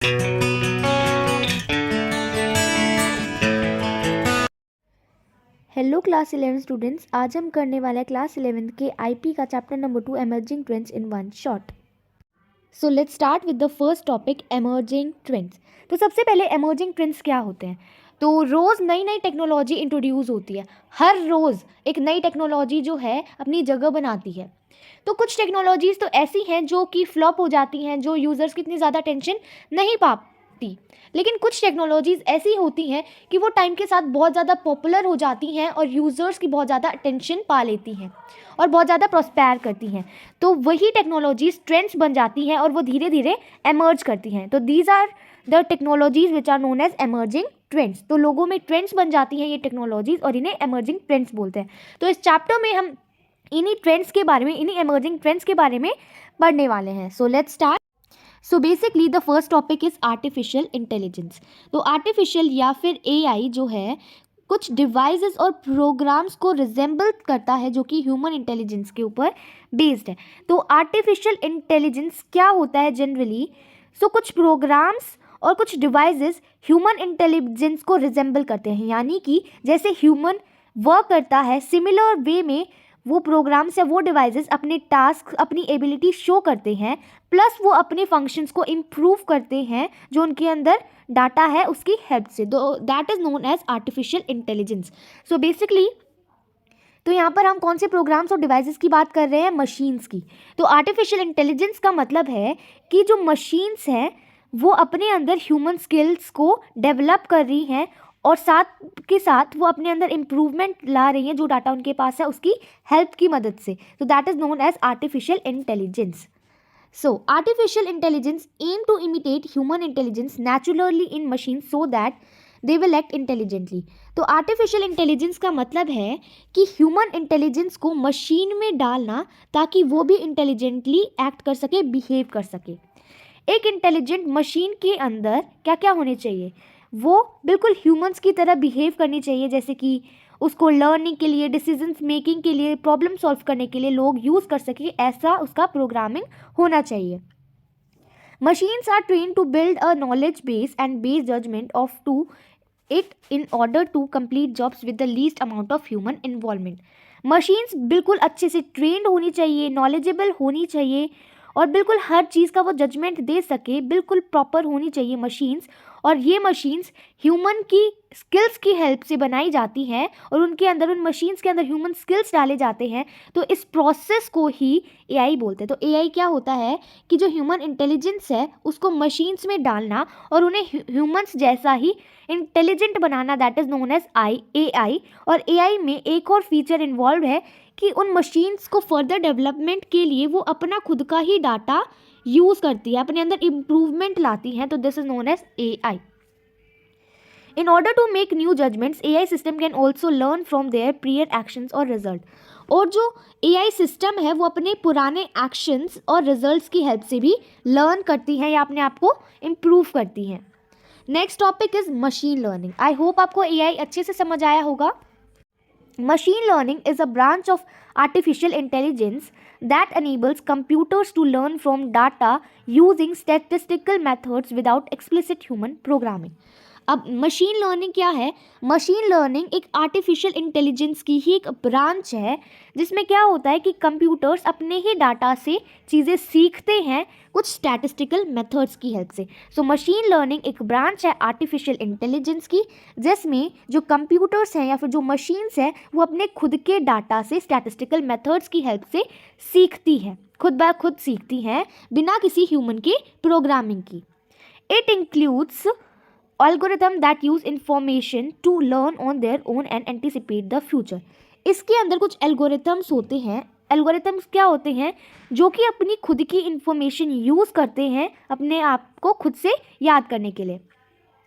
Hello class 11 students, आज हम करने वाला है क्लास 11 के आईपी का chapter number 2 emerging trends in one shot. So let's start with the first topic, emerging trends. तो सबसे पहले एमर्जिंग ट्रेंड्स क्या होते हैं? तो रोज़ नई नई टेक्नोलॉजी इंट्रोड्यूस होती है। हर रोज़ एक नई टेक्नोलॉजी जो है अपनी जगह बनाती है। तो कुछ टेक्नोलॉजीज़ तो ऐसी हैं जो कि फ्लॉप हो जाती हैं, जो यूज़र्स की इतनी ज़्यादा टेंशन नहीं पाती, लेकिन कुछ टेक्नोलॉजीज़ ऐसी होती हैं कि वो टाइम के साथ बहुत ज़्यादा पॉपुलर हो जाती हैं और यूज़र्स की बहुत ज़्यादा अटेंशन पा लेती हैं और बहुत ज़्यादा प्रॉस्पेर करती हैं। तो वही टेक्नोलॉजीज़ ट्रेंड्स बन जाती हैं और वो धीरे धीरे एमर्ज करती हैं। तो these are the technologies which are known as emerging trends. तो लोगों में ट्रेंड्स बन जाती हैं ये टेक्नोलॉजीज़ और इन्हें एमर्जिंग ट्रेंड्स बोलते हैं। तो इस चैप्टर में हम इन्हीं ट्रेंड्स के बारे में, इन्हीं एमर्जिंग ट्रेंड्स के बारे में पढ़ने वाले हैं। So let's start. So basically the first topic is artificial intelligence. तो आर्टिफिशियल या फिर एआई जो है कुछ डिवाइसेस और प्रोग्राम्स को रिजेंबल करता है जो कि ह्यूमन इंटेलिजेंस के ऊपर बेस्ड है। तो आर्टिफिशियल इंटेलिजेंस क्या होता है जनरली? कुछ प्रोग्राम्स और कुछ डिवाइसेस ह्यूमन इंटेलिजेंस को रिजेंबल करते हैं, यानी कि जैसे ह्यूमन वर्क करता है सिमिलर वे में वो प्रोग्राम्स या वो डिवाइसेस अपने टास्क, अपनी एबिलिटी शो करते हैं, प्लस वो अपने फंक्शंस को इम्प्रूव करते हैं जो उनके अंदर डाटा है उसकी हेल्प से। That is known as artificial intelligence. So basically तो यहाँ पर हम कौन से प्रोग्राम्स और डिवाइसेस की बात कर रहे हैं? मशीन्स की। तो आर्टिफिशियल इंटेलिजेंस का मतलब है कि जो मशीन्स हैं वो अपने अंदर ह्यूमन स्किल्स को डेवलप कर रही हैं और साथ के साथ वो अपने अंदर इम्प्रूवमेंट ला रही हैं जो डाटा उनके पास है उसकी हेल्प की मदद से। तो that is known as artificial intelligence. So, artificial intelligence aim to imitate human intelligence naturally in machines so that they will act intelligently. तो artificial intelligence का मतलब है कि human intelligence को मशीन में डालना ताकि वो भी intelligently act कर सके, behave कर सके। एक इंटेलिजेंट मशीन के अंदर क्या क्या होने चाहिए? वो बिल्कुल ह्यूमंस की तरह बिहेव करनी चाहिए, जैसे कि उसको लर्निंग के लिए, डिसीजंस मेकिंग के लिए, प्रॉब्लम सॉल्व करने के लिए लोग यूज़ कर सके, ऐसा उसका प्रोग्रामिंग होना चाहिए। Machines are train to build a knowledge base and base judgment of to it in order to complete jobs with the least amount of human involvement. Machines बिल्कुल अच्छे से ट्रेंड होनी चाहिए, नॉलेजेबल होनी चाहिए और बिल्कुल हर चीज़ का वो जजमेंट दे सके, बिल्कुल प्रॉपर होनी चाहिए मशीन्स। और ये मशीन्स ह्यूमन की स्किल्स की हेल्प से बनाई जाती हैं और उनके अंदर, उन मशीन्स के अंदर ह्यूमन स्किल्स डाले जाते हैं। तो इस प्रोसेस को ही एआई बोलते हैं। तो एआई क्या होता है कि जो ह्यूमन इंटेलिजेंस है उसको मशीन्स में डालना और उन्हें ह्यूमंस जैसा ही इंटेलिजेंट बनाना, that is known as AI. और एआई में एक और फीचर इन्वॉल्व है कि उन मशीन्स को फर्दर डेवलपमेंट के लिए वो अपना खुद का ही डाटा यूज़ करती है, अपने अंदर इम्प्रूवमेंट लाती हैं। तो this is known as AI. In order to make new judgments, AI system can also learn from their prior actions और रिजल्ट। और जो एआई सिस्टम है वो अपने पुराने एक्शंस और रिजल्ट्स की हेल्प से भी लर्न करती हैं या अपने आप को इम्प्रूव करती हैं। Next topic is machine learning. I hope आपको एआई अच्छे से समझ आया होगा। Machine learning is a branch of artificial intelligence that enables computers to learn from data using statistical methods without explicit human programming. अब machine learning क्या है? Machine learning एक आर्टिफिशियल इंटेलिजेंस की ही एक ब्रांच है जिसमें क्या होता है कि कंप्यूटर्स अपने ही डाटा से चीज़ें सीखते हैं कुछ स्टैटिस्टिकल मेथड्स की हेल्प से। सो मशीन लर्निंग एक ब्रांच है आर्टिफिशियल इंटेलिजेंस की जिसमें जो कंप्यूटर्स हैं या फिर जो मशीन्स हैं वो अपने खुद के डाटा से स्टैटिस्टिकल मेथड्स की हेल्प से सीखती हैं, खुद ब खुद सीखती हैं बिना किसी ह्यूमन की प्रोग्रामिंग की। It includes algorithm that use information to learn on their own and anticipate the future. इसके अंदर कुछ एल्गोरिथम्स होते हैं। एल्गोरिथम्स क्या होते हैं? जो कि अपनी खुद की इंफॉर्मेशन यूज़ करते हैं अपने आप को खुद से याद करने के लिए,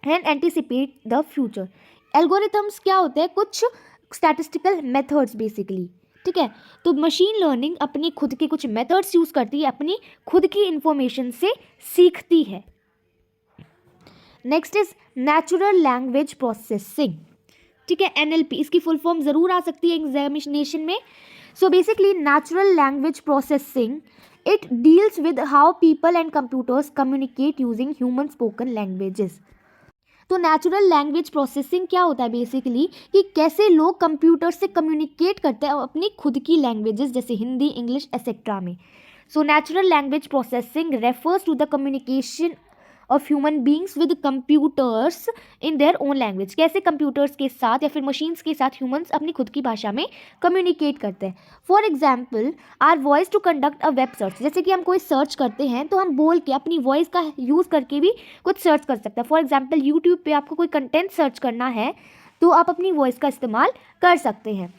and anticipate the future. Algorithms क्या होते हैं? कुछ स्टैटिस्टिकल मेथड्स बेसिकली, ठीक है। तो मशीन लर्निंग अपने खुद के कुछ मेथड्स यूज़ करती है, अपनी खुद की इंफॉर्मेशन से सीखती है। Next is natural language processing, ठीक है, एनएलपी। इसकी फुल फॉर्म ज़रूर आ सकती है एग्जामिनेशन में। So basically natural language processing It deals with how people and computers communicate using human spoken languages. तो नेचुरल लैंग्वेज प्रोसेसिंग क्या होता है बेसिकली, कि कैसे लोग कंप्यूटर से कम्युनिकेट करते हैं अपनी खुद की लैंग्वेजेस जैसे हिंदी, इंग्लिश एक्सेट्रा में. So natural language processing refers to the communication of human beings with computers in their own language. कैसे कंप्यूटर्स के साथ या फिर मशीन्स के साथ ह्यूमंस अपनी खुद की भाषा में कम्युनिकेट करते हैं. For example our voice to conduct a web search. जैसे कि हम कोई सर्च करते हैं तो हम बोल के अपनी वॉइस का यूज़ करके भी कुछ सर्च कर सकते हैं. फॉर एग्जाम्पल यूट्यूब पे आपको कोई कंटेंट सर्च करना है तो आप अपनी वॉइस का इस्तेमाल कर सकते हैं.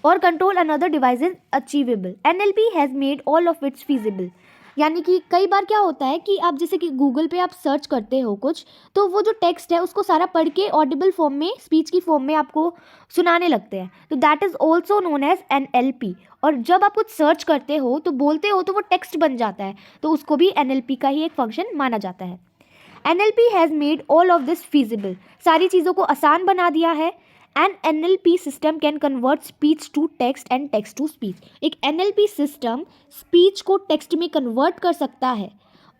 और control another device is achievable. NLP has made all of its feasible. यानी कि कई बार क्या होता है कि आप जैसे कि गूगल पे आप सर्च करते हो कुछ, तो वो जो टेक्स्ट है उसको सारा पढ़ के ऑडिबल फॉर्म में, स्पीच की फॉर्म में आपको सुनाने लगते हैं. तो that is also known as NLP. और जब आप कुछ सर्च करते हो तो बोलते हो तो वो टेक्स्ट बन जाता है, तो उसको भी NLP का ही एक फंक्शन माना जाता है. NLP has made all of this feasible. सारी चीज़ों को आसान बना दिया है. An NLP system can convert speech to text and text to speech. एक NLP सिस्टम स्पीच को टेक्स्ट में कन्वर्ट कर सकता है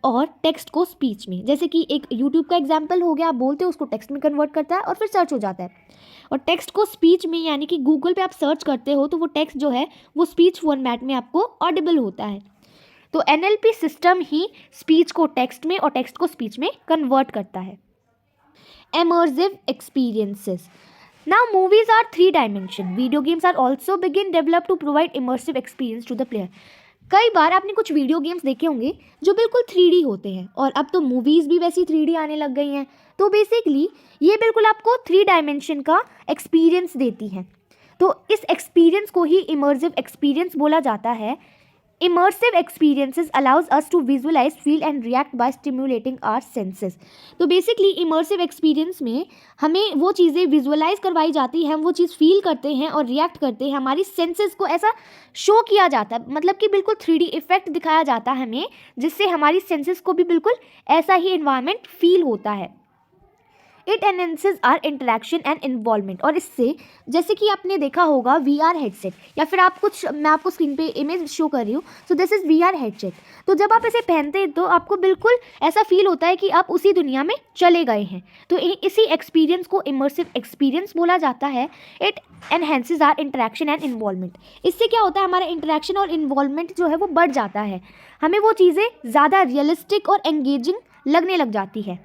और टेक्स्ट को स्पीच में. जैसे कि एक यूट्यूब का एग्जाम्पल हो गया, आप बोलते हो उसको टेक्स्ट में कन्वर्ट करता है और फिर सर्च हो जाता है. और टेक्स्ट को स्पीच में, यानी कि गूगल पे आप सर्च करते हो तो वो टेक्स्ट जो है वो स्पीच फॉर्मेट में आपको ऑडिबल होता है. तो NLP सिस्टम ही स्पीच को टेक्स्ट में और टेक्स्ट को स्पीच में कन्वर्ट करता है. Immersive experiences. Now movies are 3-dimension. Video games are also begin developed to provide immersive experience to the player. कई बार आपने कुछ वीडियो गेम्स देखे होंगे जो बिल्कुल 3D होते हैं, और अब तो मूवीज़ भी वैसी 3D आने लग गई हैं. तो बेसिकली ये बिल्कुल आपको 3 डायमेंशन का एक्सपीरियंस देती हैं. तो इस एक्सपीरियंस को ही इमर्सिव एक्सपीरियंस बोला जाता है. Immersive experiences allows us to visualize, feel and react by stimulating our senses. तो बेसिकली इमर्सिव एक्सपीरियंस में हमें वो चीज़ें विजुअलाइज करवाई जाती हैं, हम वो चीज़ फील करते हैं और रिएक्ट करते हैं. हमारी सेंसेस को ऐसा शो किया जाता है, मतलब कि बिल्कुल 3D इफेक्ट दिखाया जाता है हमें, जिससे हमारी सेंसेस को भी बिल्कुल ऐसा ही इन्वायरमेंट फील होता है. It enhances our interaction and involvement. और इससे, जैसे कि आपने देखा होगा VR हेडसेट, या फिर आप कुछ, मैं आपको स्क्रीन पे इमेज शो कर रही हूँ. So this is VR headset. तो जब आप इसे पहनते हैं तो आपको बिल्कुल ऐसा फील होता है कि आप उसी दुनिया में चले गए हैं. तो इसी एक्सपीरियंस को इमर्सिव एक्सपीरियंस बोला जाता है. It enhances our interaction and involvement. इससे क्या होता है, हमारा इंटरेक्शन और इन्वॉल्वमेंट जो है वो बढ़ जाता है. हमें वो चीज़ें ज़्यादा रियलिस्टिक और एंगेजिंग लगने लग जाती है.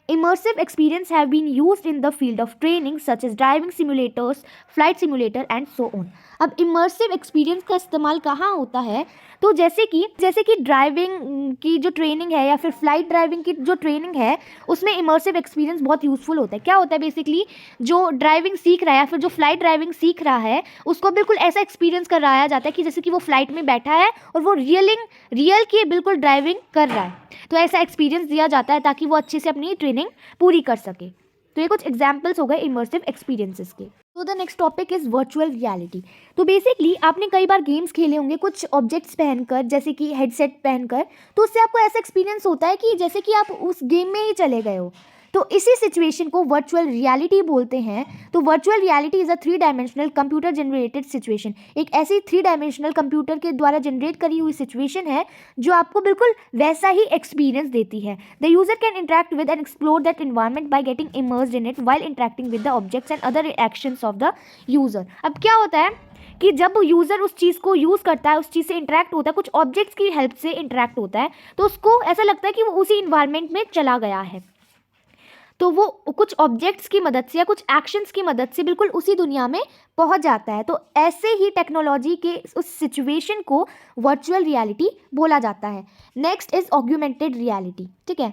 Immersive experience have been used in the field of training such as driving simulators, flight simulator and so on. अब immersive experience का इस्तेमाल कहाँ होता है, तो जैसे कि ड्राइविंग की जो ट्रेनिंग है या फिर फ्लाइट ड्राइविंग की जो ट्रेनिंग है, उसमें इमर्सिव एक्सपीरियंस बहुत यूज़फुल होता है. क्या होता है बेसिकली, जो ड्राइविंग सीख रहा है या फिर जो फ्लाइट ड्राइविंग सीख रहा है उसको बिल्कुल ऐसा एक्सपीरियंस कराया जाता है कि जैसे कि वो फ्लाइट में बैठा है और वो रियल की बिल्कुल ड्राइविंग कर रहा है. तो ऐसा एक्सपीरियंस दिया जाता है ताकि वो अच्छे से अपनी ट्रेनिंग पूरी कर सके. तो ये कुछ एग्जाम्पल्स हो गए इमर्सिव एक्सपीरियंसेस के. तो the next topic is virtual reality. तो बेसिकली आपने कई बार गेम्स खेले होंगे कुछ ऑब्जेक्ट्स पहनकर, जैसे कि हेडसेट पहनकर, तो उससे आपको ऐसा एक्सपीरियंस होता है कि जैसे कि आप उस गेम में ही चले गए हो. तो इसी सिचुएशन को वर्चुअल रियलिटी बोलते हैं. तो वर्चुअल रियलिटी इज़ अ 3-डायमेंशनल कंप्यूटर जनरेटेड सिचुएशन. एक ऐसी 3-डायमेंशनल कंप्यूटर के द्वारा जनरेट करी हुई सिचुएशन है जो आपको बिल्कुल वैसा ही एक्सपीरियंस देती है. The user can interact with and explore that environment by getting immersed in it while interacting with the objects and other actions of the user. अब क्या होता है कि जब यूज़र उस चीज़ को यूज़ करता है, उस चीज़ से इंटरेक्ट होता है, कुछ ऑब्जेक्ट्स की हेल्प से इंटरेक्ट होता है, तो उसको ऐसा लगता है कि वो उसी इन्वायरमेंट में चला गया है. तो वो कुछ ऑब्जेक्ट्स की मदद से या कुछ एक्शंस की मदद से बिल्कुल उसी दुनिया में पहुंच जाता है. तो ऐसे ही टेक्नोलॉजी के उस सिचुएशन को वर्चुअल रियलिटी बोला जाता है. Next is augmented reality. ठीक है,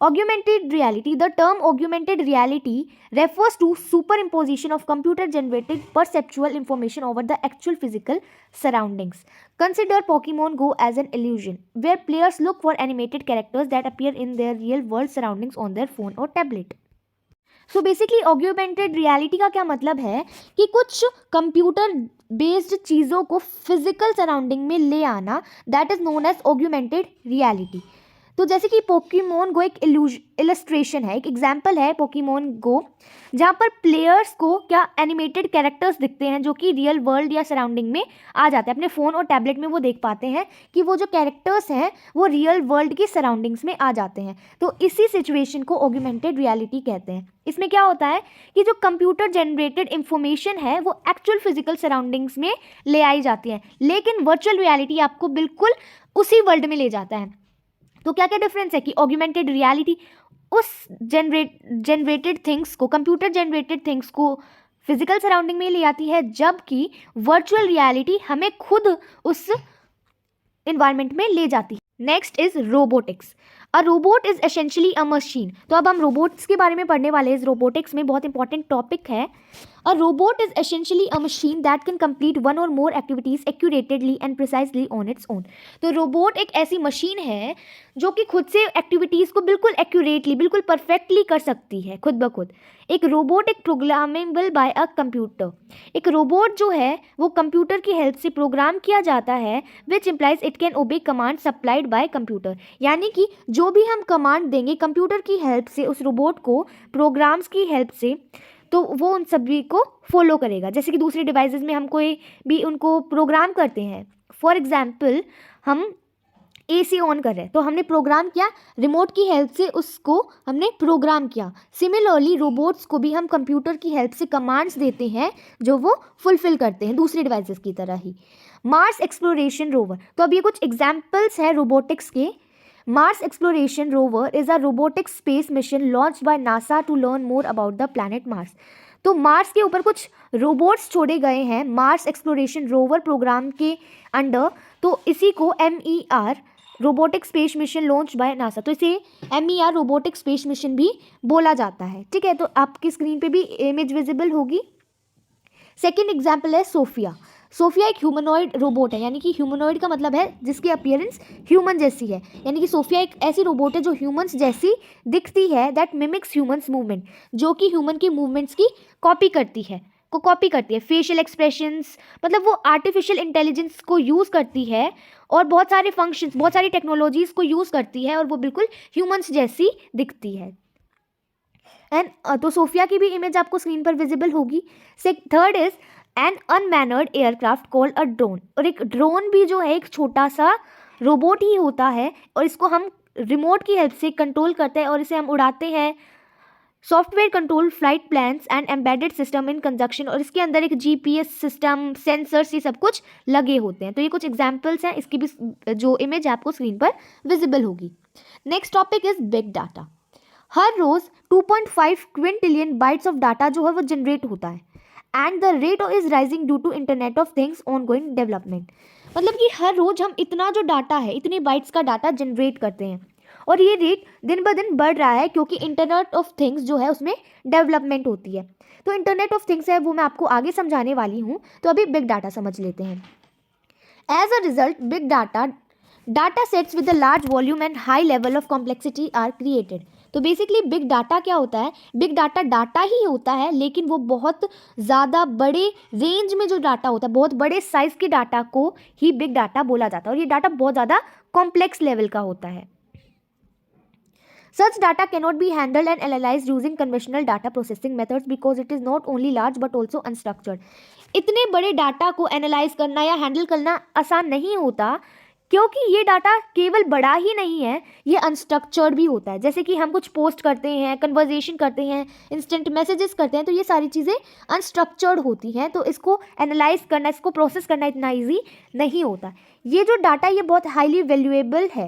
Augmented reality. The term augmented reality refers to superimposition of computer-generated perceptual information over the actual physical surroundings. Consider Pokemon Go as an illusion, where players look for animated characters that appear in their real-world surroundings on their phone or tablet. So basically, augmented reality का क्या मतलब है कि कुछ computer based चीज़ों को physical surrounding में ले आना, that is known as augmented reality. तो जैसे कि पोकेमोन गो एक इलस्ट्रेशन है, एक एग्जाम्पल है पोकेमोन गो, जहाँ पर प्लेयर्स को क्या एनिमेटेड कैरेक्टर्स दिखते हैं जो कि रियल वर्ल्ड या सराउंडिंग में आ जाते हैं। अपने फ़ोन और टैबलेट में वो देख पाते हैं कि वो जो कैरेक्टर्स हैं वो रियल वर्ल्ड की सराउंडिंग्स में आ जाते हैं। तो इसी सिचुएशन को ऑगमेंटेड रियलिटी कहते हैं। इसमें क्या होता है कि जो कंप्यूटर जनरेटेड इंफॉर्मेशन है वो एक्चुअल फिजिकल सराउंडिंग्स में ले आई जाती है, लेकिन वर्चुअल रियलिटी आपको बिल्कुल उसी वर्ल्ड में ले जाता है। तो क्या क्या डिफरेंस है कि ऑगमेंटेड रियलिटी उस जनरेटेड थिंग्स को, कंप्यूटर जनरेटेड थिंग्स को फिजिकल सराउंडिंग में ले आती है, जबकि वर्चुअल रियलिटी हमें खुद उस इन्वायरमेंट में ले जाती है। Next is robotics. A robot is essentially a machine. तो अब हम रोबोट्स के बारे में पढ़ने वाले हैं। रोबोटिक्स में बहुत इंपॉर्टेंट टॉपिक है। A robot is essentially a machine that can complete one or more activities accurately and precisely on its own. तो रोबोट एक ऐसी मशीन है जो कि खुद से एक्टिविटीज़ को बिल्कुल एक्यूरेटली, बिल्कुल परफेक्टली कर सकती है खुद ब खुद। एक रोबोट एक प्रोग्रामेबल बाय अ कंप्यूटर। एक रोबोट जो है वो कंप्यूटर की हेल्प से प्रोग्राम किया जाता है, which implies it can obey command supplied by computer. यानी कि जो भी हम कमांड देंगे कंप्यूटर की हेल्प से उस रोबोट को, प्रोग्राम्स की हेल्प से, तो वो उन सभी को फॉलो करेगा। जैसे कि दूसरे डिवाइसेस में हम कोई भी उनको प्रोग्राम करते हैं। फॉर एग्जाम्पल हम AC ऑन कर रहे हैं तो हमने प्रोग्राम किया, रिमोट की हेल्प से उसको हमने प्रोग्राम किया। सिमिलरली रोबोट्स को भी हम कंप्यूटर की हेल्प से कमांड्स देते हैं जो वो फुलफिल करते हैं दूसरे डिवाइसेस की तरह ही। Mars exploration rover. तो अब ये कुछ एग्जाम्पल्स हैं रोबोटिक्स के। Mars exploration rover is a robotic space mission launched by NASA to learn more about the planet Mars. तो मार्स के ऊपर कुछ रोबोट्स छोड़े गए हैं मार्स एक्सप्लोरेशन रोवर प्रोग्राम के अंडर। तो इसी को MER robotic space mission launch by NASA, तो इसे MER रोबोटिक स्पेस मिशन भी बोला जाता है। ठीक है, तो आपकी स्क्रीन पे भी इमेज विजिबल होगी। सेकेंड एग्जाम्पल है सोफिया। सोफिया एक ह्यूमनॉइड रोबोट है, यानी कि ह्यूमनॉइड का मतलब है जिसकी अपीयरेंस ह्यूमन जैसी है। यानी कि सोफिया एक ऐसी रोबोट है जो ह्यूमंस जैसी दिखती है, दैट मिमिक्स ह्यूमंस मूवमेंट, जो कि ह्यूमन की मूवमेंट्स की कॉपी करती है फेशियल एक्सप्रेशंस, मतलब वो आर्टिफिशियल इंटेलिजेंस को यूज़ करती है और बहुत सारे फंक्शंस, बहुत सारी टेक्नोलॉजीज़ को यूज़ करती है और वो बिल्कुल ह्यूमंस जैसी दिखती है। एंड तो सोफिया की भी इमेज आपको स्क्रीन पर विजिबल होगी। Third is an unmanned aircraft called a drone. और एक ड्रोन भी जो है एक छोटा सा रोबोट ही होता है और इसको हम रिमोट की हेल्प से कंट्रोल करते हैं और इसे हम उड़ाते हैं। Software control flight plans and embedded system in conjunction, और इसके अंदर एक GPS सिस्टम, सेंसर्स, ये सब कुछ लगे होते हैं। तो ये कुछ एग्जाम्पल्स हैं, इसकी भी जो इमेज आपको स्क्रीन पर विजिबल होगी। Next topic is big data. हर रोज 2.5 क्विंटिलियन बाइट्स ऑफ डाटा जो है वो जनरेट होता है, and the rate is rising due to internet of things ongoing development. मतलब कि हर रोज हम इतना जो डाटा है, इतने बाइट्स का डाटा जनरेट करते हैं और ये रेट दिन ब दिन बढ़ रहा है क्योंकि इंटरनेट ऑफ थिंग्स जो है उसमें डेवलपमेंट होती है। तो इंटरनेट ऑफ थिंग्स है वो मैं आपको आगे समझाने वाली हूँ। तो अभी बिग डाटा समझ लेते हैं। As a result big data sets with a large volume and high level of complexity are created. तो बेसिकली बिग डाटा क्या होता है? बिग डाटा ही होता है, लेकिन वो बहुत ज़्यादा बड़े रेंज में जो डाटा होता है, बहुत बड़े साइज़ के डाटा को ही बिग डाटा बोला जाता है और ये डाटा बहुत ज़्यादा कॉम्प्लेक्स लेवल का होता है। Such data cannot be handled and analyzed using conventional data processing methods because it is not only large but also unstructured. इतने बड़े डाटा को एनालाइज करना या हैंडल करना आसान नहीं होता क्योंकि ये डाटा केवल बड़ा ही नहीं है, ये अनस्ट्रक्चर्ड भी होता है। जैसे कि हम कुछ पोस्ट करते हैं, कन्वर्जेशन करते हैं, इंस्टेंट मैसेजेस करते हैं, तो ये सारी चीज़ें अनस्ट्रक्चर्ड होती हैं। तो इसको एनालाइज करना, इसको प्रोसेस करना इतना ईजी नहीं होता। ये जो डाटा ये बहुत हाईली वैल्यूएबल है,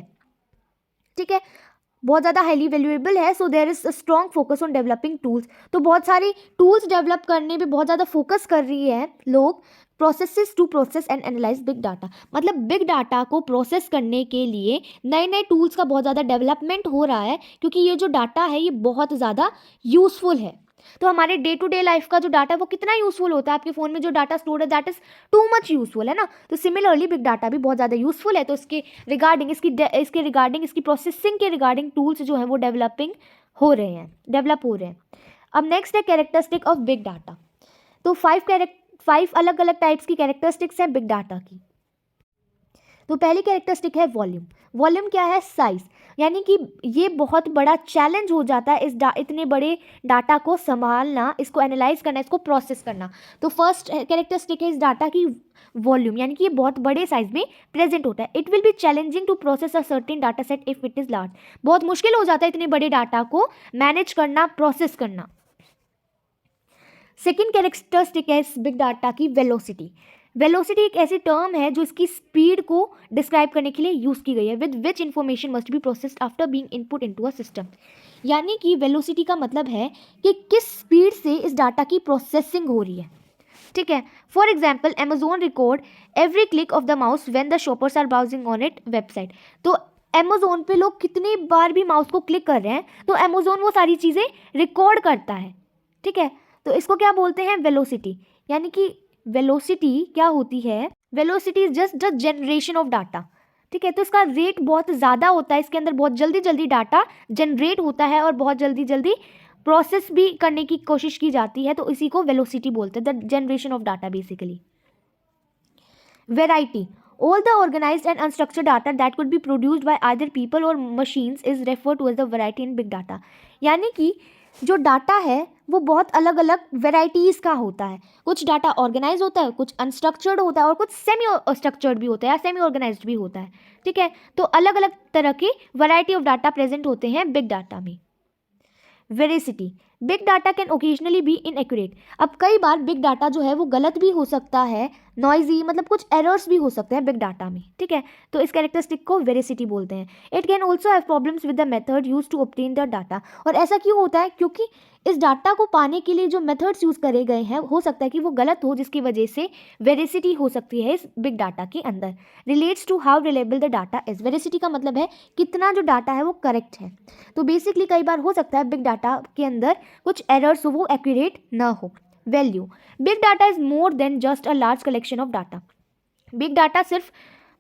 ठीक है, बहुत ज़्यादा हाईली वैल्यूएबल है। So there is a strong focus on developing tools. तो बहुत सारे टूल्स डेवलप करने पे बहुत ज़्यादा फोकस कर रही है लोग, processes to process and analyse big data. मतलब बिग डाटा को प्रोसेस करने के लिए नए नए टूल्स का बहुत ज़्यादा डेवलपमेंट हो रहा है क्योंकि ये जो डाटा है ये बहुत ज़्यादा यूज़फुल है। तो हमारे डे टू डे लाइफ का जो डाटा है वो कितना यूज़फुल होता है, आपके फ़ोन में जो डाटा स्टोर है that is too much useful है ना। तो सिमिलरली बिग डाटा भी बहुत ज़्यादा यूज़फुल है। तो इसके रिगार्डिंग इसकी प्रोसेसिंग के रिगार्डिंग टूल्स जो हैं वो डेवलप हो रहे हैं। अब नेक्स्ट है कैरेक्टरिस्टिक ऑफ बिग डाटा। तो 5 अलग अलग टाइप्स की कैरेक्टरिस्टिक्स हैं बिग डाटा की। तो पहली कैरेक्टरिस्टिक है वॉल्यूम। वॉल्यूम क्या है? साइज, यानी कि ये बहुत बड़ा चैलेंज हो जाता है इतने बड़े डाटा को संभालना, इसको एनालाइज करना, इसको प्रोसेस करना। तो फर्स्ट कैरेक्टरिस्टिक है इस डाटा की वॉल्यूम, यानी कि ये बहुत बड़े साइज में प्रेजेंट होता है। It will be challenging to process a certain data set if it is large. बहुत मुश्किल हो जाता है इतने बड़े डाटा को मैनेज करना, प्रोसेस करना। सेकेंड कैरेक्टरिस्टिक है इस बिग डाटा की वेलोसिटी। वेलोसिटी एक ऐसी टर्म है जो इसकी स्पीड को डिस्क्राइब करने के लिए यूज़ की गई है। With which information must be processed after being input into a system. यानी कि वेलोसिटी का मतलब है कि किस स्पीड से इस डाटा की प्रोसेसिंग हो रही है। ठीक है, for example Amazon record every click of the mouse when the shoppers are browsing on it website. तो अमेजोन पे लोग कितनी बार भी माउस को क्लिक कर रहे हैं तो अमेजोन वो सारी चीज़ें रिकॉर्ड करता है। ठीक है, तो इसको क्या बोलते हैं, वेलोसिटी। यानी कि वेलोसिटी क्या होती है, velocity is just the generation of data. ठीक है, तो इसका रेट बहुत ज़्यादा होता है, इसके अंदर बहुत जल्दी जल्दी डाटा जनरेट होता है और बहुत जल्दी जल्दी प्रोसेस भी करने की कोशिश की जाती है, तो इसी को वेलोसिटी बोलते हैं, the generation of data basically. Variety, all the organized and unstructured data that could be produced by either people or machines is referred to as the variety in big data। यानी कि जो data है वो बहुत अलग अलग varieties का होता है। कुछ डाटा ऑर्गेनाइज होता है, कुछ अनस्ट्रक्चर्ड होता है और कुछ सेमी स्ट्रक्चर्ड भी होता है या सेमी ऑर्गेनाइज्ड भी होता है। ठीक है, तो अलग अलग तरह की वैरायटी ऑफ डाटा प्रेजेंट होते हैं बिग डाटा में। Veracity, big data can occasionally be inaccurate. अब कई बार बिग डाटा जो है वो गलत भी हो सकता है, नॉइजी, मतलब कुछ एरर्स भी हो सकते हैं बिग डाटा में। ठीक है, तो इस कैरेक्टरिस्टिक को वेरिसिटी बोलते हैं। It can also have problems with the method use to obtain the data. और ऐसा क्यों होता है, क्योंकि इस डाटा को पाने के लिए जो मेथड्स यूज़ करे गए हैं हो सकता है कि वो गलत हो, जिसकी वजह से वेरिसिटी हो सकती है इस बिग डाटा के अंदर। Relates to how reliable the data is. Veracity का मतलब है कितना जो डाटा है वो करेक्ट है। तो बेसिकली कई बार हो सकता है बिग डाटा के अंदर कुछ एरर्स हो, वो एक्यूरेट ना हो। Value, big data is more than just a large collection of data. Big data सिर्फ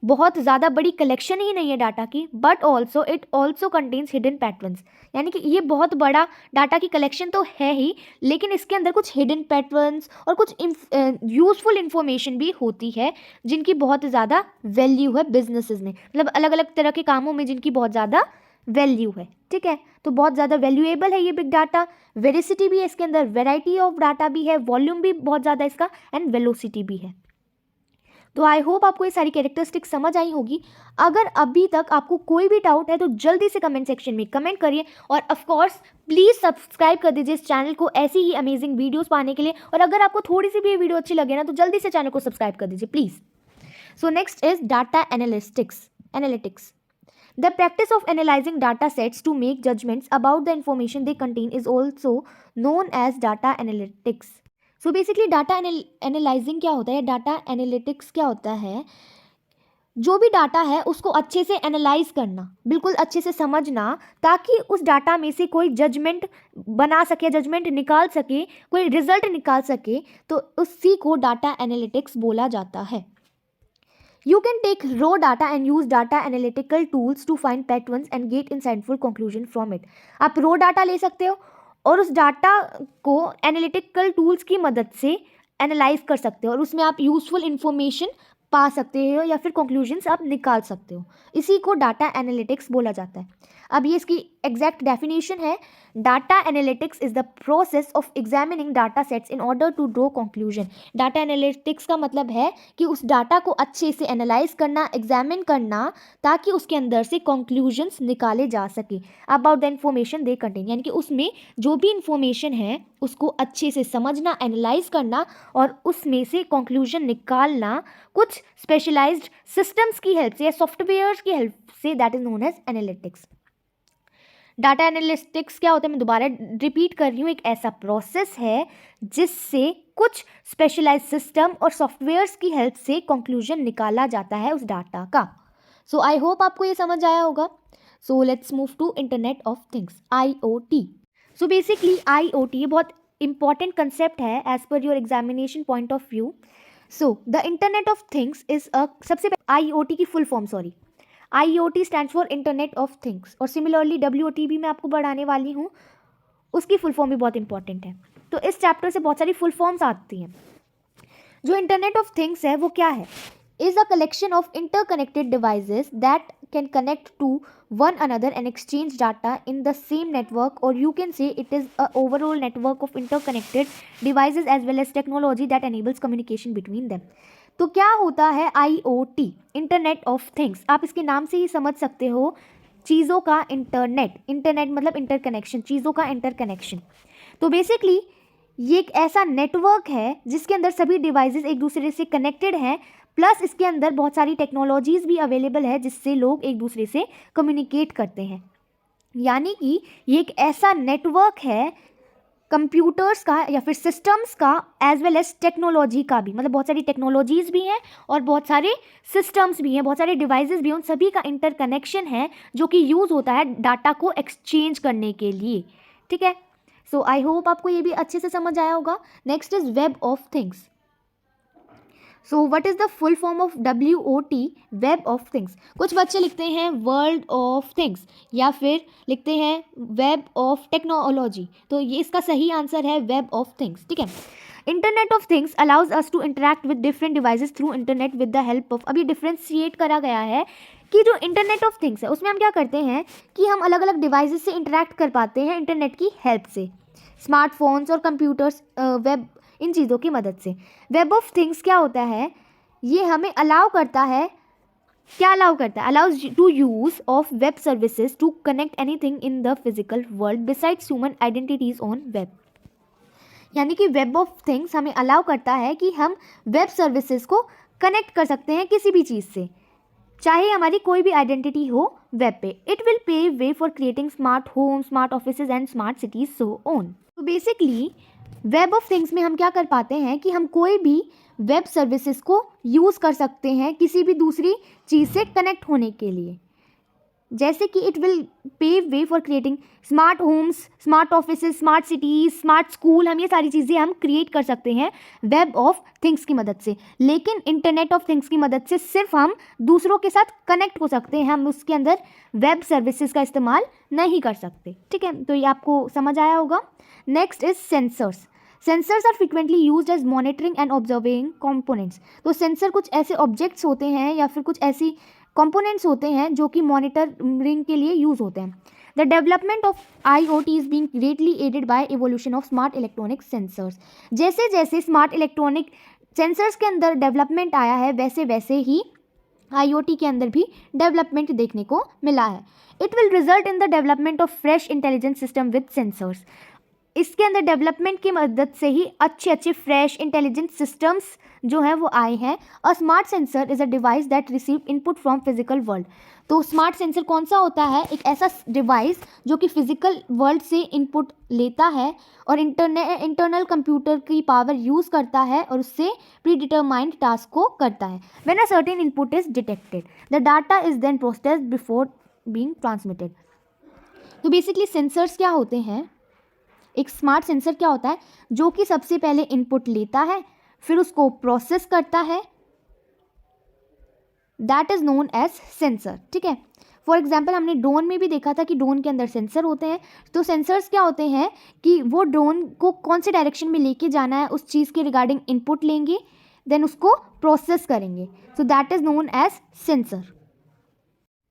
बहुत ज़्यादा बड़ी कलेक्शन ही नहीं है डाटा की, but also it also contains hidden patterns. यानी कि ये बहुत बड़ा डाटा की कलेक्शन तो है ही, लेकिन इसके अंदर कुछ हिडन पैटर्न्स और कुछ यूजफुल इंफॉर्मेशन भी होती है जिनकी बहुत ज़्यादा वैल्यू है बिजनेसेस में, मतलब अलग अलग तरह के कामों में जिनकी बहुत ज़्यादा वैल्यू है। ठीक है, तो बहुत ज़्यादा वैल्यूएबल है ये बिग डाटा। वेरिसिटी भी है इसके अंदर, वेराइटी ऑफ डाटा भी है, वॉल्यूम भी बहुत ज़्यादा इसका, एंड वेलोसिटी भी है। तो आई होप आपको ये सारी कैरेक्टरिस्टिक्स समझ आई होगी। अगर अभी तक आपको कोई भी डाउट है तो जल्दी से कमेंट सेक्शन में कमेंट करिए, और ऑफ कोर्स प्लीज़ सब्सक्राइब कर दीजिए इस चैनल को ऐसी ही अमेजिंग वीडियोस पाने के लिए। और अगर आपको थोड़ी सी भी ये वीडियो अच्छी लगे ना तो जल्दी से चैनल को सब्सक्राइब कर दीजिए please. So next is data analytics. The practice of analyzing data sets to make judgments about the information they contain is also known as data analytics। So basically data analysing क्या होता है, data analytics क्या होता है, जो भी data है उसको अच्छे से एनालाइज करना, बिल्कुल अच्छे से समझना, ताकि उस डाटा में से कोई जजमेंट बना सके, जजमेंट निकाल सके, कोई रिजल्ट निकाल सके, तो उसी को डाटा एनालिटिक्स बोला जाता है। You can take raw data and use data analytical tools to find patterns and get insightful conclusion from it। आप raw data ले सकते हो और उस डाटा को एनालिटिकल टूल्स की मदद से एनालाइज कर सकते हो और उसमें आप यूजफुल इंफॉर्मेशन पा सकते हो या फिर कंक्लूजन्स आप निकाल सकते हो। इसी को डाटा एनालिटिक्स बोला जाता है। अब ये इसकी एग्जैक्ट डेफिनेशन है, data analytics is the process of examining data sets in order to draw conclusion. Data analytics का मतलब है कि उस डाटा को अच्छे से एनालाइज करना, एग्जामिन करना, ताकि उसके अंदर से कंक्लूजन्स निकाले जा सके about the information they contain. यानी कि उसमें जो भी इंफॉर्मेशन है उसको अच्छे से समझना, एनालाइज करना और उसमें से कंक्लूजन निकालना कुछ स्पेशलाइज्ड सिस्टम्स की हेल्प से या सॉफ्टवेयर्स की हेल्प से, that is known as analytics. Data analytics क्या होता है, मैं दोबारा रिपीट कर रही हूँ, एक ऐसा प्रोसेस है जिससे कुछ स्पेशलाइज्ड सिस्टम और सॉफ्टवेयर्स की हेल्प से कंक्लूजन निकाला जाता है उस डाटा का। सो आई होप आपको ये समझ आया होगा। So let's move to internet of things, IoT। So basically IoT ये बहुत इंपॉर्टेंट कंसेप्ट है as per your examination point of view. So the internet of things is सबसे IoT की full form, sorry, IoT stands for internet of things, और similarly WOT भी मैं आपको बढ़ाने वाली हूँ, उसकी फुल फॉर्म भी बहुत इंपॉर्टेंट है। तो इस चैप्टर से बहुत सारी फुल फॉर्म्स आती हैं। जो इंटरनेट ऑफ थिंग्स है वो क्या है, is a collection of interconnected devices that can connect to one another and exchange data in the same network, or you can say it is a overall network of interconnected devices as well as technology that enables communication between them. तो क्या होता है IoT, internet of things? आप इसके नाम से ही समझ सकते हो, चीज़ों का इंटरनेट। इंटरनेट मतलब इंटरकनेक्शन, चीज़ों का इंटरकनेक्शन। तो बेसिकली ये एक ऐसा नेटवर्क है जिसके अंदर सभी डिवाइसेस एक दूसरे से कनेक्टेड हैं, प्लस इसके अंदर बहुत सारी टेक्नोलॉजीज़ भी अवेलेबल है जिससे लोग एक दूसरे से कम्युनिकेट करते हैं। यानी कि ये एक ऐसा नेटवर्क है कंप्यूटर्स का या फिर सिस्टम्स का एज वेल एज टेक्नोलॉजी का भी, मतलब बहुत सारी टेक्नोलॉजीज़ भी हैं और बहुत सारे सिस्टम्स भी हैं, बहुत सारे डिवाइसेस भी हैं, उन सभी का इंटरकनेक्शन है जो कि यूज़ होता है डाटा को एक्सचेंज करने के लिए। ठीक है, सो आई होप आपको ये भी अच्छे से समझ आया होगा। Next is web of things. So what is the full form of WOT, web of things? कुछ बच्चे लिखते हैं वर्ल्ड ऑफ थिंग्स या फिर लिखते हैं वेब ऑफ टेक्नोलॉजी, तो ये इसका सही आंसर है वेब ऑफ थिंग्स। ठीक है, internet of things allows us to interact with different devices through internet with the help of, अभी डिफ्रेंशिएट करा गया है कि जो इंटरनेट ऑफ थिंग्स है उसमें हम क्या करते हैं कि हम अलग अलग डिवाइसेस से इंटरैक्ट कर पाते हैं इंटरनेट की हेल्प से, स्मार्टफोन्स और कंप्यूटर्स, वेब, इन चीज़ों की मदद से। वेब ऑफ थिंग्स क्या होता है? ये हमें अलाउ करता है, क्या अलाउ करता है? Allows to use of web services to connect anything in the physical world besides human identities on web. यानी कि वेब ऑफ थिंग्स हमें अलाउ करता है कि हम वेब सर्विसेज को कनेक्ट कर सकते हैं किसी भी चीज़ से, चाहे हमारी कोई भी आइडेंटिटी हो वेब पे। It will pave way for creating smart home, smart offices and smart cities so on. तो बेसिकली वेब ऑफ थिंग्स में हम क्या कर पाते हैं कि हम कोई भी वेब सर्विसेज को यूज़ कर सकते हैं किसी भी दूसरी चीज़ से कनेक्ट होने के लिए, जैसे कि it will pave way for creating smart homes, smart offices, smart cities, smart school, हम ये सारी चीज़ें हम क्रिएट कर सकते हैं वेब ऑफ थिंग्स की मदद से। लेकिन इंटरनेट ऑफ थिंग्स की मदद से सिर्फ हम दूसरों के साथ कनेक्ट हो सकते हैं, हम उसके अंदर वेब सर्विसेज का इस्तेमाल नहीं कर सकते। ठीक है, तो ये आपको समझ आया होगा। Next is sensors. Sensors are frequently used as monitoring and observing components. तो सेंसर कुछ ऐसे ऑब्जेक्ट्स होते हैं या फिर कुछ ऐसी कंपोनेंट्स होते हैं जो कि मॉनिटरिंग के लिए यूज़ होते हैं। The development of IoT is being greatly aided by evolution of smart electronic sensors. जैसे जैसे स्मार्ट इलेक्ट्रॉनिक सेंसर्स के अंदर डेवलपमेंट आया है वैसे वैसे ही IoT के अंदर भी डेवलपमेंट देखने को मिला है। It will result in the development of fresh intelligence system with sensors. इसके अंदर डेवलपमेंट की मदद से ही अच्छे अच्छे फ्रेश इंटेलिजेंट सिस्टम्स जो हैं वो आए हैं। A smart sensor is a device that receive input from physical world. तो स्मार्ट सेंसर कौन सा होता है? एक ऐसा डिवाइस जो कि फिजिकल वर्ल्ड से इनपुट लेता है और इंटरनल कंप्यूटर की पावर यूज़ करता है और उससे प्री डिटरमाइंड टास्क को करता है। When a certain input is detected the data is then processed before being transmitted. तो बेसिकली सेंसर्स क्या होते हैं? एक स्मार्ट सेंसर क्या होता है? जो कि सबसे पहले इनपुट लेता है फिर उसको प्रोसेस करता है, that is known as sensor. ठीक है, फॉर एग्जाम्पल हमने ड्रोन में भी देखा था कि ड्रोन के अंदर सेंसर होते हैं। तो सेंसर्स क्या होते हैं कि वो ड्रोन को कौन से डायरेक्शन में लेके जाना है उस चीज़ के रिगार्डिंग इनपुट लेंगे, देन उसको प्रोसेस करेंगे, so that is known as sensor.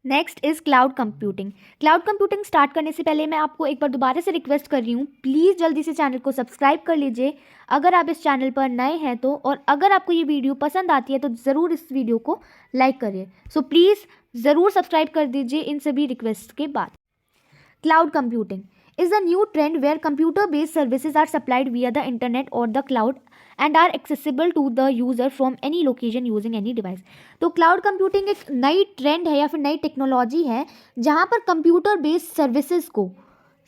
Next is cloud computing. Cloud computing start करने से पहले मैं आपको एक बार दोबारा से रिक्वेस्ट कर रही हूँ, प्लीज़ जल्दी से चैनल को सब्सक्राइब कर लीजिए अगर आप इस चैनल पर नए हैं तो, और अगर आपको ये वीडियो पसंद आती है तो ज़रूर इस वीडियो को लाइक करिए। सो प्लीज़ ज़रूर सब्सक्राइब कर दीजिए इन सभी रिक्वेस्ट के बाद। Cloud computing is a new trend where computer based services are supplied via the internet or the cloud and are accessible to the user from any location using any device। तो cloud computing एक नई trend है या फिर नई technology है जहाँ पर कंप्यूटर बेस्ड सर्विसेज को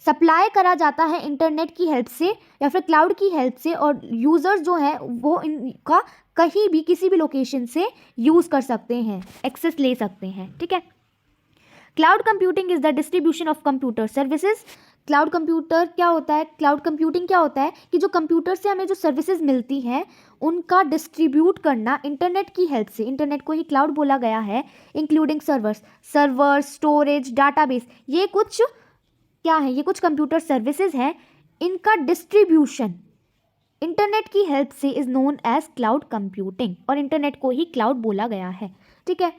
सप्लाई करा जाता है इंटरनेट की हेल्प से या फिर क्लाउड की हेल्प से, और यूज़र्स जो हैं वो इनका कहीं भी किसी भी लोकेशन से यूज़ कर सकते हैं, एक्सेस ले सकते हैं। ठीक है, cloud computing is the distribution of computer services. Cloud computer क्या होता है? क्लाउड कंप्यूटिंग क्या होता है कि जो कंप्यूटर से हमें जो सर्विसेज मिलती हैं उनका डिस्ट्रीब्यूट करना इंटरनेट की हेल्प से। इंटरनेट को ही क्लाउड बोला गया है, इंक्लूडिंग सर्वर्स, स्टोरेज, डाटाबेस। ये कुछ क्या है? ये कुछ कंप्यूटर सर्विसेज हैं, इनका डिस्ट्रीब्यूशन इंटरनेट की हेल्प से is known as cloud computing, और इंटरनेट को ही क्लाउड बोला गया है। ठीक है,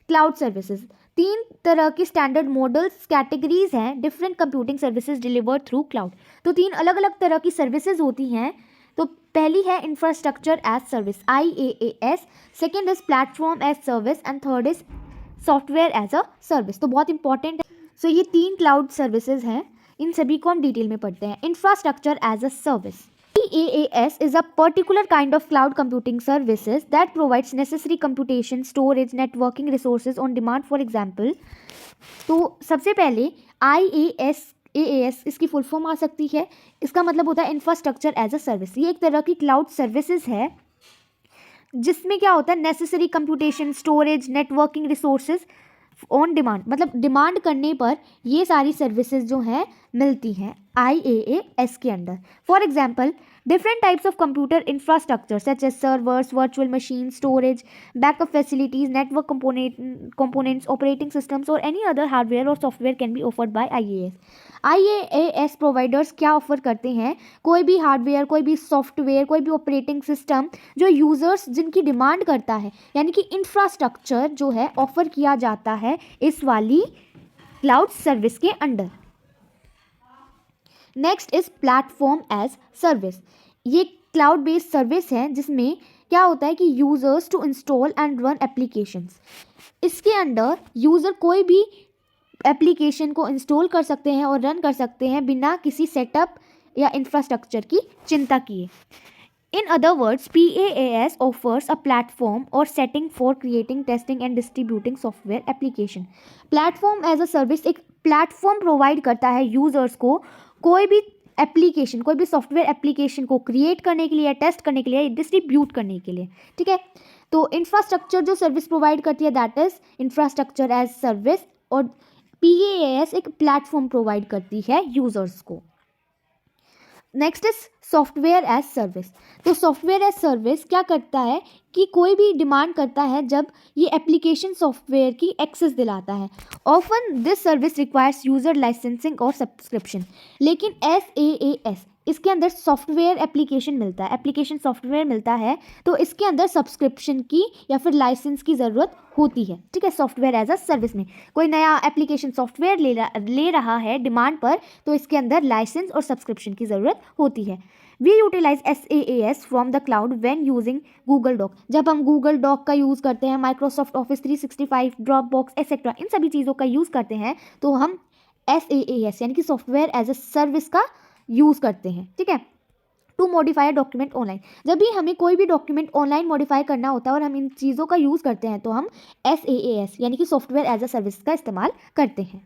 क्लाउड सर्विसेज, 3 तरह की स्टैंडर्ड मॉडल्स कैटेगरीज हैं different computing services delivered through cloud. तो 3 अलग अलग तरह की सर्विसेज होती हैं। तो पहली है infrastructure as service, IaaS, second is platform as service and third is software as a service. तो बहुत इंपॉर्टेंट है। सो ये 3 क्लाउड सर्विसेज हैं, इन सभी को हम डिटेल में पढ़ते हैं। Infrastructure as a service, IaaS is a particular kind of cloud computing services that provides necessary computation, storage, networking resources on demand. For example, तो सबसे पहले IaaS इसकी फुल फॉर्म आ सकती है, इसका मतलब होता है इंफ्रास्ट्रक्चर एज अ सर्विस। ये एक तरह की क्लाउड सर्विसेज है जिसमें क्या होता है, necessary computation, storage, networking resources on demand, मतलब डिमांड करने पर ये सारी सर्विसेज जो हैं मिलती हैं IaaS के under. For example, different types of computer infrastructure such as servers, virtual machines, storage, backup facilities, network components, operating systems or any other hardware or software can be offered by IaaS. IaaS providers क्या offer करते हैं, कोई भी hardware, कोई भी software, कोई भी operating system जो यूज़र्स जिनकी डिमांड करता है, यानी कि इंफ्रास्ट्रक्चर जो है ऑफर किया जाता है इस वाली क्लाउड सर्विस के under. Next is platform as service, ये क्लाउड बेस्ड सर्विस है जिसमें क्या होता है कि users to install and run applications, इसके अंडर यूज़र कोई भी एप्लीकेशन को इंस्टॉल कर सकते हैं और रन कर सकते हैं बिना किसी सेटअप या इंफ्रास्ट्रक्चर की चिंता किए। In other words, PaaS offers a platform or setting for creating, testing and distributing software application. Platform as a service एक प्लेटफॉर्म प्रोवाइड करता है यूजर्स को कोई भी एप्लीकेशन, कोई भी सॉफ्टवेयर एप्लीकेशन को क्रिएट करने के लिए, टेस्ट करने के लिए, डिस्ट्रीब्यूट करने के लिए। ठीक है, तो इंफ्रास्ट्रक्चर जो सर्विस प्रोवाइड करती है that is infrastructure as service, और PaaS एक प्लेटफॉर्म प्रोवाइड करती है यूजर्स को। Next is software as service, तो सॉफ्टवेयर एज सर्विस क्या करता है कि कोई भी डिमांड करता है जब ये एप्लीकेशन सॉफ्टवेयर की एक्सेस दिलाता है। Often this service requires user licensing और सब्सक्रिप्शन, लेकिन SaaS इसके अंदर सॉफ्टवेयर एप्लीकेशन मिलता है, एप्लीकेशन सॉफ्टवेयर मिलता है, तो इसके अंदर सब्सक्रिप्शन की या फिर लाइसेंस की ज़रूरत होती है। ठीक है, सॉफ्टवेयर एज अ सर्विस में कोई नया एप्लीकेशन सॉफ्टवेयर ले रहा है डिमांड पर, तो इसके अंदर लाइसेंस और सब्सक्रिप्शन की ज़रूरत होती है। We utilize SaaS from the cloud when using Google doc, जब हम गूगल डॉक का यूज़ करते हैं, माइक्रोसॉफ्ट ऑफिस 365, ड्रॉपबॉक्स एक्सेट्रा, इन सभी चीज़ों का यूज़ करते हैं, तो हम SaaS यानी कि सॉफ्टवेयर एज अ सर्विस का यूज़ करते हैं। ठीक है, टू मॉडिफाई डॉक्यूमेंट ऑनलाइन, जब भी हमें कोई भी डॉक्यूमेंट ऑनलाइन मॉडिफाई करना होता है और हम इन चीज़ों का यूज़ करते हैं तो हम SaaS यानी कि सॉफ्टवेयर एज अ सर्विस का इस्तेमाल करते हैं।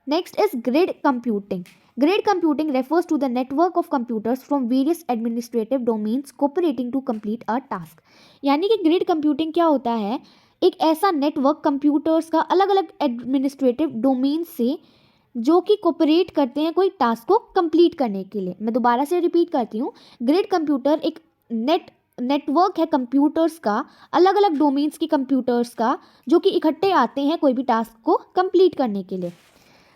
Next is grid computing. Grid computing refers to the network of computers from various administrative domains cooperating to complete a task, यानी कि ग्रिड कंप्यूटिंग क्या होता है, एक ऐसा नेटवर्क कंप्यूटर्स का अलग अलग एडमिनिस्ट्रेटिव डोमेन से जो कि कोऑपरेट करते हैं कोई टास्क को कंप्लीट करने के लिए। मैं दोबारा से रिपीट करती हूँ, ग्रिड कंप्यूटर एक नेटवर्क है कंप्यूटर्स का, अलग अलग डोमेन्स के कंप्यूटर्स का, जो कि इकट्ठे आते हैं कोई भी टास्क को कंप्लीट करने के लिए।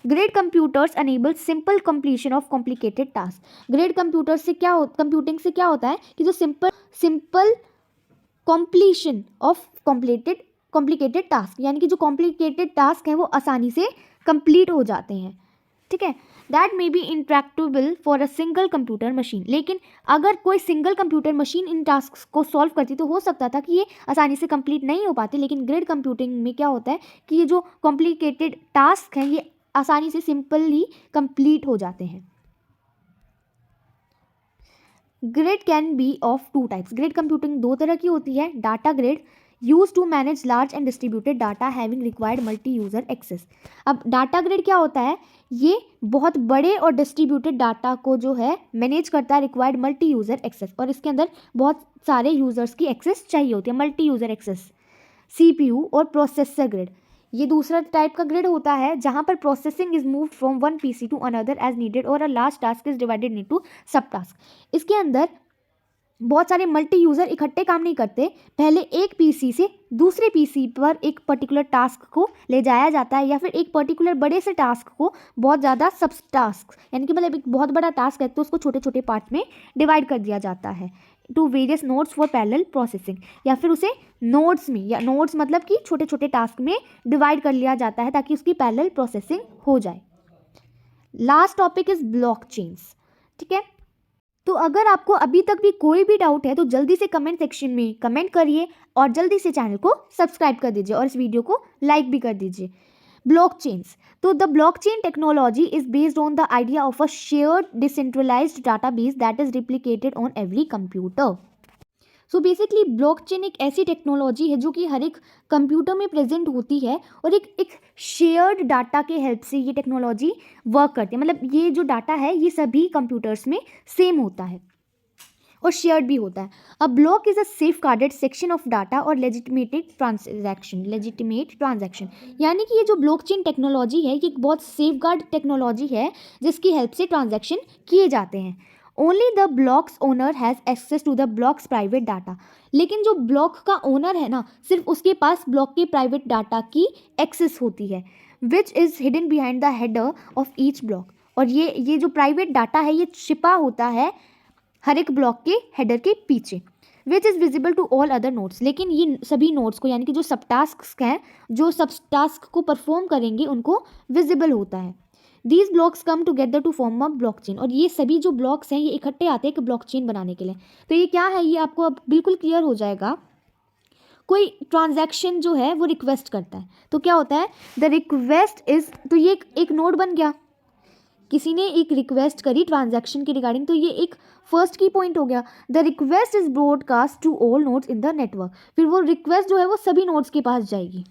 Grid computers enable simple completion of complicated task, grid computer से कंप्यूटिंग से क्या होता है कि जो simple completion of complicated task, यानी कि जो कॉम्प्लिकेटेड टास्क हैं वो आसानी से कंप्लीट हो जाते हैं। ठीक है, that may be intractable for a single computer machine, लेकिन अगर कोई सिंगल कंप्यूटर मशीन इन टास्क को सॉल्व करती तो हो सकता था कि ये आसानी से कंप्लीट नहीं हो पाते, लेकिन ग्रिड कंप्यूटिंग में क्या होता है कि ये जो कॉम्प्लिकेटेड टास्क हैं ये आसानी से सिंपली कंप्लीट हो जाते हैं। Grid can be of 2 types, grid computing 2 तरह की होती है। Data grid use to manage large and distributed data having required multi user access. अब डाटा ग्रिड क्या होता है, ये बहुत बड़े और डिस्ट्रीब्यूटेड डाटा को जो है मैनेज करता है, रिक्वायर्ड मल्टी यूज़र एक्सेस, और इसके अंदर बहुत सारे यूज़र्स की एक्सेस चाहिए होती है, मल्टी यूज़र एक्सेस। CPU और प्रोसेसर ग्रिड, ये दूसरा टाइप का ग्रिड होता है जहाँ पर processing is moved from one PC to another as needed और a large task is divided into sub task. इसके अंदर बहुत सारे मल्टी यूज़र इकट्ठे काम नहीं करते, पहले एक पीसी से दूसरे पीसी पर एक पर्टिकुलर टास्क को ले जाया जाता है, या फिर एक पर्टिकुलर बड़े से टास्क को बहुत ज़्यादा सब टास्क, यानी कि मतलब एक बहुत बड़ा टास्क है तो उसको छोटे छोटे पार्ट में डिवाइड कर दिया जाता है to various nodes for parallel processing, या फिर उसे नोड्स में, या नोड्स मतलब कि छोटे छोटे टास्क में डिवाइड कर लिया जाता है ताकि उसकी पैरेलल प्रोसेसिंग हो जाए। Last topic is blockchains. ठीक है, तो अगर आपको अभी तक भी कोई भी डाउट है तो जल्दी से कमेंट सेक्शन में कमेंट करिए और जल्दी से चैनल को सब्सक्राइब कर दीजिए और इस वीडियो को लाइक भी कर दीजिए। ब्लॉकचेन्स, तो the blockchain technology is based on the idea of a shared decentralized database that is replicated on every computer. So basically blockchain एक ऐसी टेक्नोलॉजी है जो कि हर एक कंप्यूटर में प्रेजेंट होती है और एक शेयर्ड डाटा के हेल्प से ये टेक्नोलॉजी वर्क करती है। मतलब ये जो डाटा है ये सभी कंप्यूटर्स में सेम होता है और शेयर्ड भी होता है। A block is a safe guarded section of data और लेजिटिमेट ट्रांजैक्शन, यानी कि ये जो ब्लॉकचेन टेक्नोलॉजी है ये एक बहुत सेफ गार्ड टेक्नोलॉजी है जिसकी हेल्प से ट्रांजैक्शन किए जाते हैं। Only the blocks owner has access to the blocks private data, लेकिन जो ब्लॉक का ओनर है ना सिर्फ उसके पास ब्लॉक के प्राइवेट डाटा की एक्सेस होती है, which is hidden behind the header of each block. और ये जो प्राइवेट डाटा है ये छिपा होता है हर एक ब्लॉक के हेडर के पीछे, which is visible to all other nodes, लेकिन ये सभी नोड्स को, यानी कि जो सब टास्क हैं, जो सब टास्क को परफॉर्म करेंगे उनको विजिबल होता है। These blocks come together to form a blockchain, और ये सभी जो ब्लॉक्स हैं ये इकट्ठे आते हैं एक ब्लॉकचेन बनाने के लिए। तो ये क्या है ये आपको अब बिल्कुल क्लियर हो जाएगा। कोई ट्रांजैक्शन जो है वो रिक्वेस्ट करता है तो क्या होता है, द रिक्वेस्ट इज, तो ये एक नोड बन गया, किसी ने एक रिक्वेस्ट करी ट्रांजैक्शन के रिगार्डिंग, तो ये एक फर्स्ट की पॉइंट हो गया। The request is broadcast to all nodes in the network, फिर वो रिक्वेस्ट जो है वो सभी नोड्स के पास जाएगी,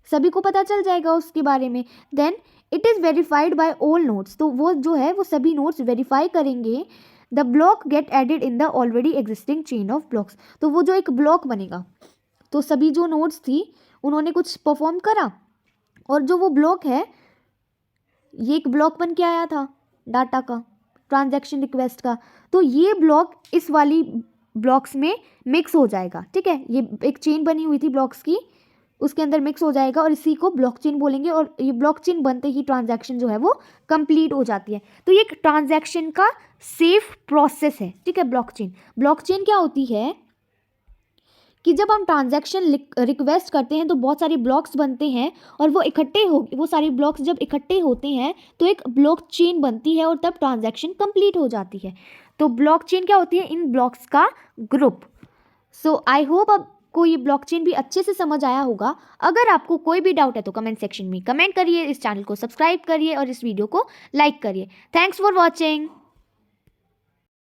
सभी को पता चल जाएगा उसके बारे में। Then it is verified by all nodes, तो वो जो है वो सभी नोड्स वेरीफाई करेंगे। The block get added in the already existing chain of blocks, तो वो जो एक ब्लॉक बनेगा तो सभी जो नोड्स थी उन्होंने कुछ परफॉर्म करा और जो वो ब्लॉक है ये एक ब्लॉक बन के आया था डाटा का, ट्रांजैक्शन रिक्वेस्ट का, तो ये ब्लॉक इस वाली ब्लॉक्स में मिक्स हो जाएगा। ठीक है, ये एक चेन बनी हुई थी ब्लॉक्स की, उसके अंदर मिक्स हो जाएगा और इसी को ब्लॉकचेन बोलेंगे, और ये ब्लॉकचेन बनते ही ट्रांजैक्शन जो है वो कंप्लीट हो जाती है। तो ये एक ट्रांजैक्शन का सेफ प्रोसेस है। ठीक है, ब्लॉकचेन क्या होती है कि जब हम ट्रांजैक्शन रिक्वेस्ट करते हैं तो बहुत सारे ब्लॉक्स बनते हैं और वो सारे ब्लॉक्स जब इकट्ठे होते हैं तो एक ब्लॉकचेन बनती है और तब ट्रांजैक्शन कंप्लीट हो जाती है। तो ब्लॉकचेन क्या होती है, इन ब्लॉक्स का ग्रुप। सो आई होप आपको ये ब्लॉकचेन भी अच्छे से समझ आया होगा। अगर आपको कोई भी डाउट है तो कमेंट सेक्शन में कमेंट करिए, इस चैनल को सब्सक्राइब करिए और इस वीडियो को लाइक करिए। Thanks for watching.